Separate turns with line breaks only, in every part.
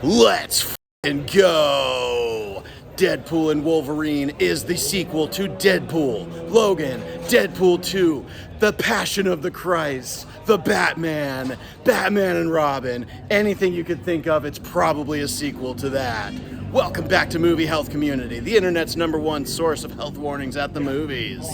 Let's f***ing go! Deadpool and Wolverine is the sequel to Deadpool, Logan, Deadpool 2, The Passion of the Christ, The Batman, Batman and Robin. Anything you could think of, it's probably a sequel to that. Welcome back to Movie Health Community, the internet's #1 source of health warnings at the movies.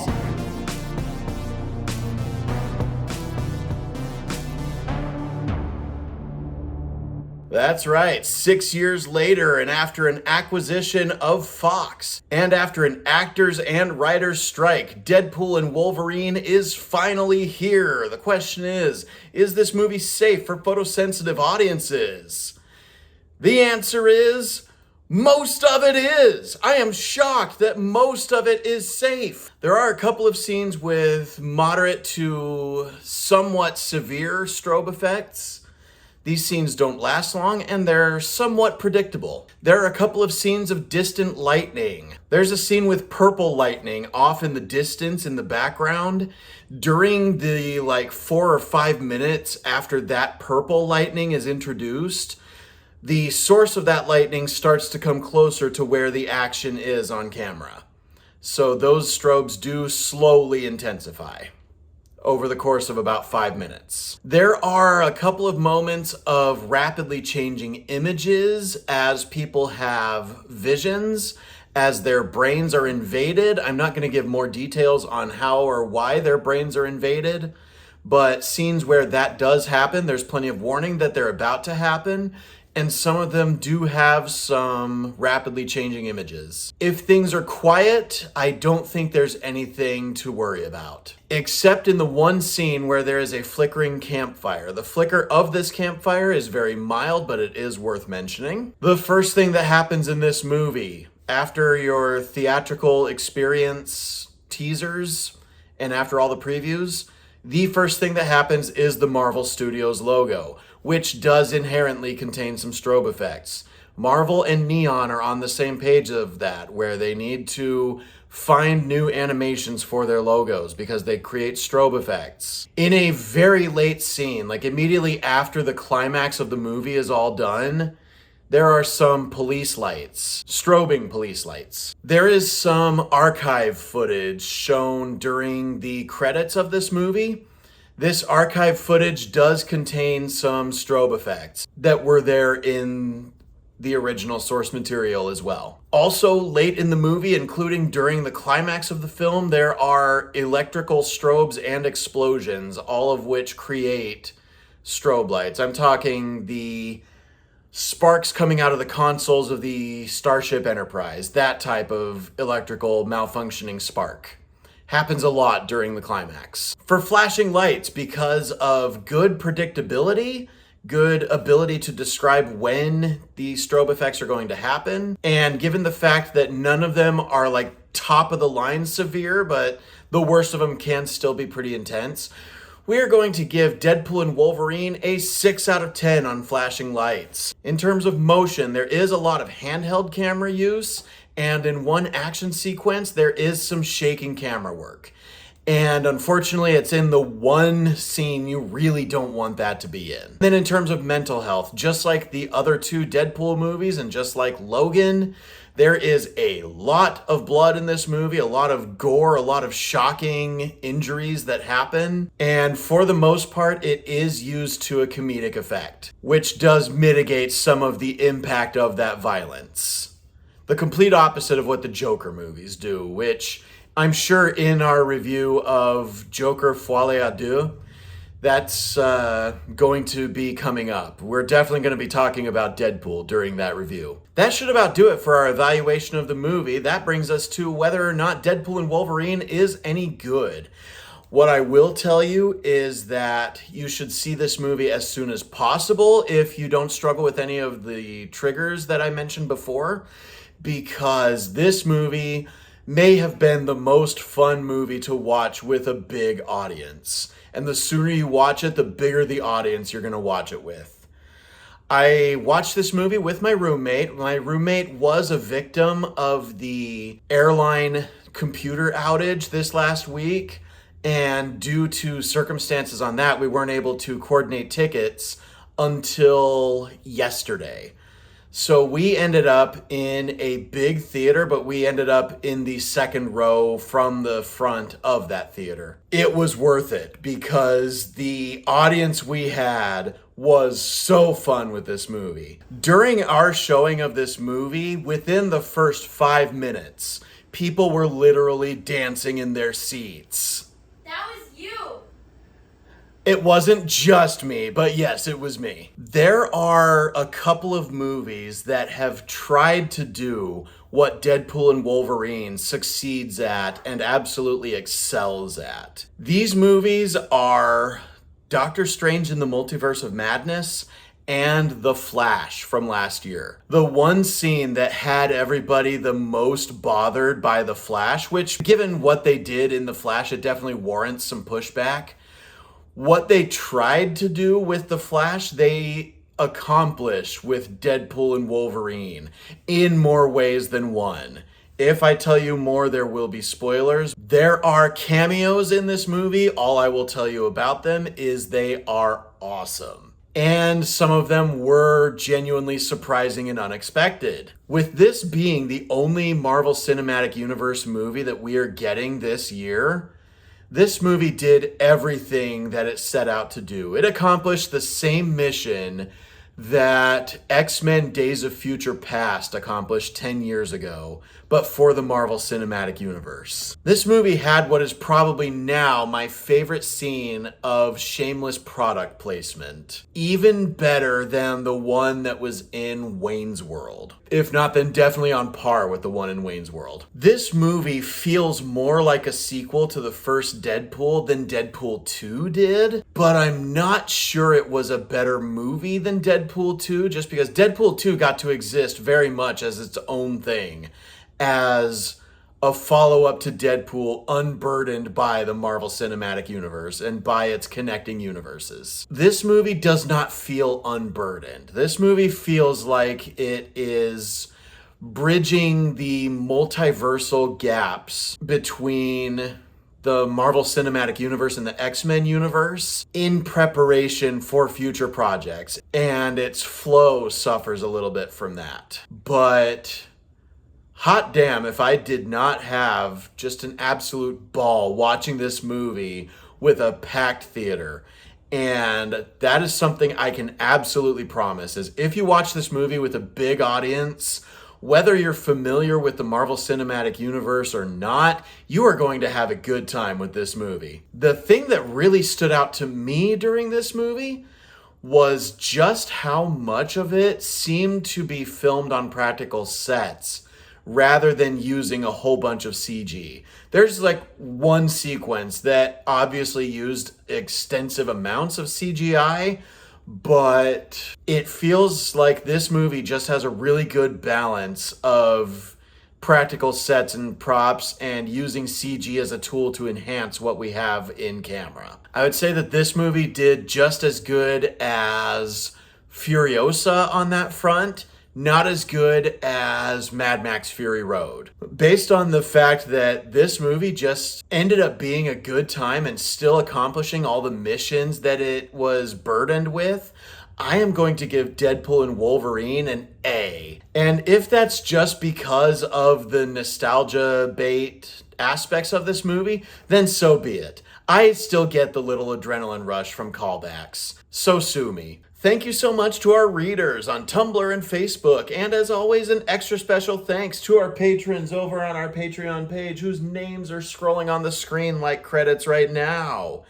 That's right, 6 years later, and after an acquisition of Fox, and after an actors and writers strike, Deadpool and Wolverine is finally here. The question is this movie safe for photosensitive audiences? The answer is, most of it is. I am shocked that most of it is safe. There are a couple of scenes with moderate to somewhat severe strobe effects. These scenes don't last long, and they're somewhat predictable. There are a couple of scenes of distant lightning. There's a scene with purple lightning off in the distance in the background. During the 4 or 5 minutes after that purple lightning is introduced, the source of that lightning starts to come closer to where the action is on camera. So those strobes do slowly intensify over the course of about 5 minutes. There are a couple of moments of rapidly changing images as people have visions, as their brains are invaded. I'm not going to give more details on how or why their brains are invaded, but scenes where that does happen, there's plenty of warning that they're about to happen, and some of them do have some rapidly changing images. If things are quiet, I don't think there's anything to worry about. Except in the one scene where there is a flickering campfire. The flicker of this campfire is very mild, but it is worth mentioning. The first thing that happens in this movie, after your theatrical experience teasers, and after all the previews, the first thing that happens is the Marvel Studios logo, which does inherently contain some strobe effects. Marvel and Neon are on the same page of that, where they need to find new animations for their logos because they create strobe effects. In a very late scene, immediately after the climax of the movie is all done, there are some police lights, strobing police lights. There is some archive footage shown during the credits of this movie. This archive footage does contain some strobe effects that were there in the original source material as well. Also, late in the movie, including during the climax of the film, there are electrical strobes and explosions, all of which create strobe lights. I'm talking the sparks coming out of the consoles of the Starship Enterprise, that type of electrical malfunctioning spark. Happens a lot during the climax. For flashing lights, because of good predictability, good ability to describe when the strobe effects are going to happen, and given the fact that none of them are top of the line severe, but the worst of them can still be pretty intense, we are going to give Deadpool and Wolverine a 6 out of 10 on flashing lights. In terms of motion, there is a lot of handheld camera use, and in one action sequence, there is some shaking camera work. And unfortunately, it's in the one scene you really don't want that to be in. Then in terms of mental health, just like the other two Deadpool movies and just like Logan, there is a lot of blood in this movie, a lot of gore, a lot of shocking injuries that happen. And for the most part, it is used to a comedic effect, which does mitigate some of the impact of that violence. The complete opposite of what the Joker movies do, which I'm sure in our review of Joker Folie à Deux, that's going to be coming up. We're definitely going to be talking about Deadpool during that review. That should about do it for our evaluation of the movie. That brings us to whether or not Deadpool and Wolverine is any good. What I will tell you is that you should see this movie as soon as possible if you don't struggle with any of the triggers that I mentioned before, because this movie may have been the most fun movie to watch with a big audience. And the sooner you watch it, the bigger the audience you're going to watch it with. I watched this movie with my roommate. My roommate was a victim of the airline computer outage this last week. And due to circumstances on that, we weren't able to coordinate tickets until yesterday. So we ended up in a big theater, but we ended up in the second row from the front of that theater. It was worth it because the audience we had was so fun with this movie. During our showing of this movie, within the first 5 minutes, people were literally dancing in their seats.
That was you.
It wasn't just me, but yes, it was me. There are a couple of movies that have tried to do what Deadpool and Wolverine succeeds at and absolutely excels at. These movies are Doctor Strange in the Multiverse of Madness and The Flash from last year. The one scene that had everybody the most bothered by The Flash, which given what they did in The Flash, it definitely warrants some pushback. What they tried to do with The Flash, they accomplished with Deadpool and Wolverine in more ways than one. If I tell you more, there will be spoilers. There are cameos in this movie. All I will tell you about them is they are awesome. And some of them were genuinely surprising and unexpected. With this being the only Marvel Cinematic Universe movie that we are getting this year, this movie did everything that it set out to do. It accomplished the same mission that X-Men Days of Future Past accomplished 10 years ago, but for the Marvel Cinematic Universe. This movie had what is probably now my favorite scene of shameless product placement. Even better than the one that was in Wayne's World. If not, then definitely on par with the one in Wayne's World. This movie feels more like a sequel to the first Deadpool than Deadpool 2 did, but I'm not sure it was a better movie than Deadpool 2, just because Deadpool 2 got to exist very much as its own thing, as a follow-up to Deadpool unburdened by the Marvel Cinematic Universe and by its connecting universes. This movie does not feel unburdened. This movie feels like it is bridging the multiversal gaps between the Marvel Cinematic Universe and the X-Men universe in preparation for future projects. And its flow suffers a little bit from that. But hot damn if I did not have just an absolute ball watching this movie with a packed theater. And that is something I can absolutely promise, is if you watch this movie with a big audience, whether you're familiar with the Marvel Cinematic Universe or not, you are going to have a good time with this movie. The thing that really stood out to me during this movie was just how much of it seemed to be filmed on practical sets rather than using a whole bunch of CG. There's like one sequence that obviously used extensive amounts of CGI, but it feels like this movie just has a really good balance of practical sets and props and using CG as a tool to enhance what we have in camera. I would say that this movie did just as good as Furiosa on that front, not as good as Mad Max Fury Road. Based on the fact that this movie just ended up being a good time and still accomplishing all the missions that it was burdened with, I am going to give Deadpool and Wolverine an A. And if that's just because of the nostalgia bait aspects of this movie, then so be it. I still get the little adrenaline rush from callbacks. So sue me. Thank you so much to our readers on Tumblr and Facebook, and as always, an extra special thanks to our patrons over on our Patreon page whose names are scrolling on the screen like credits right now.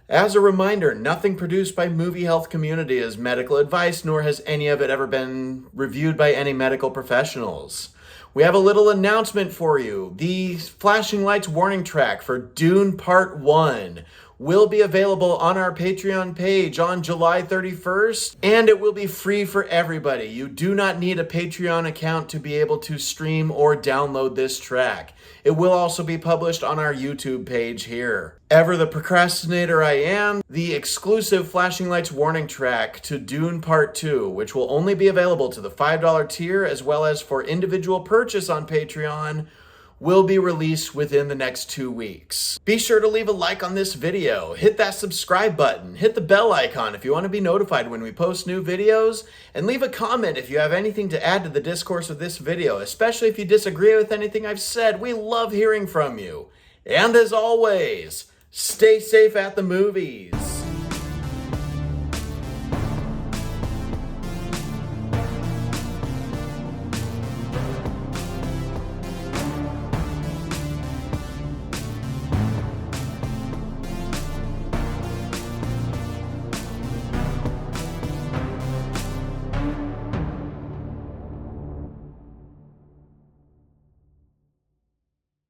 As a reminder, nothing produced by Movie Health Community is medical advice, nor has any of it ever been reviewed by any medical professionals. We have a little announcement for you. The flashing lights warning track for Dune Part 1 will be available on our Patreon page on July 31st, and it will be free for everybody. You do not need a Patreon account to be able to stream or download this track. It will also be published on our YouTube page here. Ever the procrastinator I am, the exclusive Flashing Lights warning track to Dune Part 2, which will only be available to the $5 tier as well as for individual purchase on Patreon, will be released within the next 2 weeks. Be sure to leave a like on this video, hit that subscribe button, hit the bell icon if you want to be notified when we post new videos, and leave a comment if you have anything to add to the discourse of this video, especially if you disagree with anything I've said. We love hearing from you. And as always, stay safe at the movies.